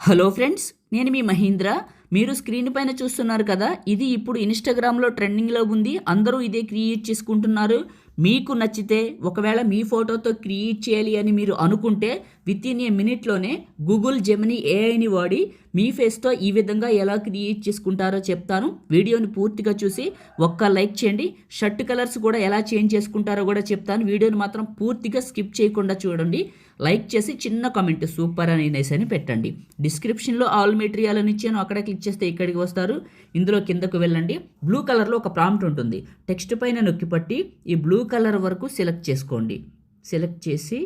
Hello friends, నేను మీ మహీంద్ర. మీరు screen పైన చూస్తున్నారు కదా, ఇది ఇప్పుడు ఇన్స్టాగ్రామ్లో ట్రెండింగ్లో ఉంది. అందరూ ఇదే క్రియేట్ చేసుకుంటున్నారు. మీకు నచ్చితే ఒకవేళ మీ ఫోటోతో క్రియేట్ చేయాలి అని మీరు అనుకుంటే విత్ ఇన్ ఏ మినిట్లోనే గూగుల్ జెమినీ ఏఐని వాడి మీ ఫేస్తో ఈ విధంగా ఎలా క్రియేట్ చేసుకుంటారో చెప్తాను. వీడియోని పూర్తిగా చూసి ఒక్క లైక్ చేయండి. షర్ట్ కలర్స్ కూడా ఎలా చేంజ్ చేసుకుంటారో కూడా చెప్తాను. వీడియోని మాత్రం పూర్తిగా స్కిప్ చేయకుండా చూడండి. లైక్ చేసి చిన్న కామెంట్ సూపర్ అని పెట్టండి. డిస్క్రిప్షన్లో ఆల్ మెటీరియల్ అని ఇచ్చాను, అక్కడ క్లిక్ చేస్తే ఇక్కడికి వస్తారు. ఇందులో కిందకు వెళ్ళండి. బ్లూ కలర్లో ఒక ప్రాంప్ట్ ఉంటుంది. టెక్స్ట్ పైన నొక్కి పట్టి ఈ బ్లూ కలర్ వరకు సెలెక్ట్ చేసుకోండి. సెలెక్ట్ చేసి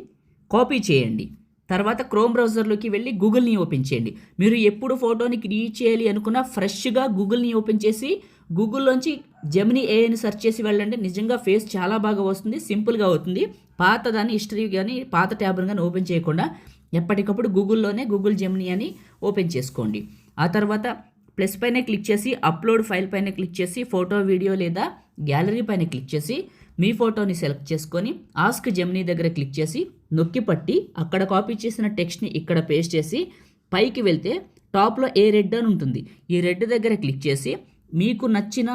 కాపీ చేయండి. తర్వాత క్రోమ్ బ్రౌజర్లోకి వెళ్ళి గూగుల్ని ఓపెన్ చేయండి. మీరు ఎప్పుడు ఫోటోని క్రియేట్ చేయాలి అనుకున్నా ఫ్రెష్గా గూగుల్ని ఓపెన్ చేసి గూగుల్లోంచి జెమినీ ఏఐని సెర్చ్ చేసి వెళ్ళండి. నిజంగా ఫేస్ చాలా బాగా వస్తుంది, సింపుల్గా అవుతుంది. పాత దాన్ని హిస్టరీ కానీ పాత ట్యాబ్ని కానీ ఓపెన్ చేయకుండా ఎప్పటికప్పుడు గూగుల్లోనే గూగుల్ జెమినీ అని ఓపెన్ చేసుకోండి. ఆ తర్వాత ప్లస్ పైన క్లిక్ చేసి అప్లోడ్ ఫైల్ పైన క్లిక్ చేసి ఫోటో, వీడియో లేదా గ్యాలరీ పైన క్లిక్ చేసి మీ ఫోటోని సెలెక్ట్ చేసుకొని ఆస్క్ జెమినీ దగ్గర క్లిక్ చేసి నొక్కి పట్టి అక్కడ కాపీ చేసిన టెక్స్ట్ని ఇక్కడ పేస్ట్ చేసి పైకి వెళ్తే టాప్లో ఏ రెడ్ అని ఉంటుంది. ఈ రెడ్ దగ్గర క్లిక్ చేసి మీకు నచ్చిన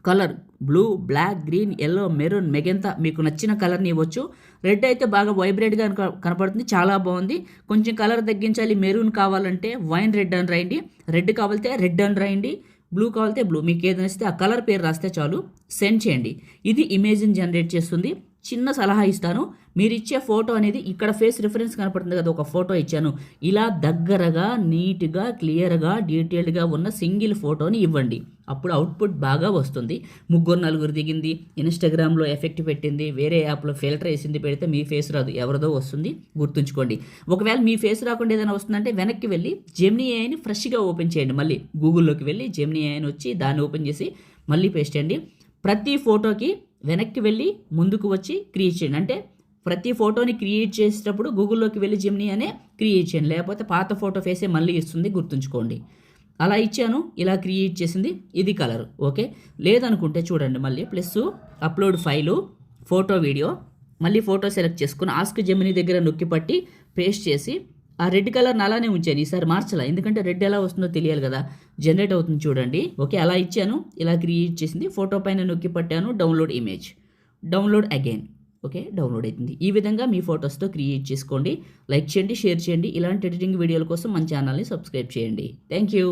colour blue, black, green, yellow, maroon, magenta మీకు నచ్చిన కలర్ని ఇవ్వచ్చు. రెడ్ అయితే బాగా వైబ్రేట్గా కనపడుతుంది, చాలా బాగుంది. కొంచెం కలర్ తగ్గించాలి, మెరూన్ కావాలంటే వైన్ రెడ్ అని రాయండి, రెడ్ కావాలంటే రెడ్ అని రాయండి, బ్లూ కావాలంటే బ్లూ. మీకు ఏది నచ్చితే ఆ కలర్ పేరు రాస్తే చాలు, సెండ్ చేయండి. ఇది ఇమేజ్ని జనరేట్ చేస్తుంది. చిన్న సలహా ఇస్తాను, మీరు ఇచ్చే ఫోటో అనేది ఇక్కడ ఫేస్ రిఫరెన్స్ కనపడుతుంది కదా, ఒక ఫోటో ఇచ్చాను, ఇలా దగ్గరగా నీట్గా క్లియర్గా డీటెయిల్డ్గా ఉన్న సింగిల్ ఫోటోని ఇవ్వండి. అప్పుడు అవుట్పుట్ బాగా వస్తుంది. ముగ్గురు నలుగురు దిగింది, ఇన్స్టాగ్రామ్లో ఎఫెక్ట్ పెట్టింది, వేరే యాప్లో ఫిల్టర్ వేసింది పెడితే మీ ఫేస్ రాదు, ఎవరిదో వస్తుంది, గుర్తుంచుకోండి. ఒకవేళ మీ ఫేస్ రాకుండా ఏదైనా వస్తుందంటే వెనక్కి వెళ్ళి జెమినీ ఏఐని ఫ్రెష్గా ఓపెన్ చేయండి. మళ్ళీ గూగుల్లోకి వెళ్ళి జెమినీ ఏఐని వచ్చి దాన్ని ఓపెన్ చేసి మళ్ళీ పేస్ట్ చేయండి. ప్రతి ఫోటోకి వెనక్కి వెళ్ళి ముందుకు వచ్చి క్రియేట్ చేయండి. అంటే ప్రతి ఫోటోని క్రియేట్ చేసేటప్పుడు గూగుల్లోకి వెళ్ళి జెమినీ అనే క్రియేట్ చేయండి, లేకపోతే పాత ఫోటో ఫేసే మళ్ళీ ఇస్తుంది, గుర్తుంచుకోండి. అలా ఇచ్చాను, ఇలా క్రియేట్ చేసింది. ఇది కలర్ ఓకే. లేదనుకుంటే చూడండి, మళ్ళీ plus upload file, photo, video, మళ్ళీ ఫోటో సెలెక్ట్ చేసుకుని ఆస్క్ జెమినీ దగ్గర నొక్కి పట్టి పేస్ట్ చేసి ఆ రెడ్ కలర్ని అలానే ఉంచాను. ఈసారి మార్చాలా, ఎందుకంటే రెడ్ ఎలా వస్తుందో తెలియాలి కదా, జనరేట్ అవుతుంది చూడండి. ఓకే, అలా ఇచ్చాను, ఇలా క్రియేట్ చేసింది. ఫోటో పైన నొక్కి పట్టాను, download image, download again. Okay, download అవుతుంది. ఈ విధంగా మీ ఫొటోస్తో క్రియేట్ చేసుకోండి. లైక్ చేయండి, షేర్ చేయండి. ఇలాంటి ఎడిటింగ్ వీడియోల కోసం మన ఛానల్ని సబ్స్క్రైబ్ చేయండి. Thank you.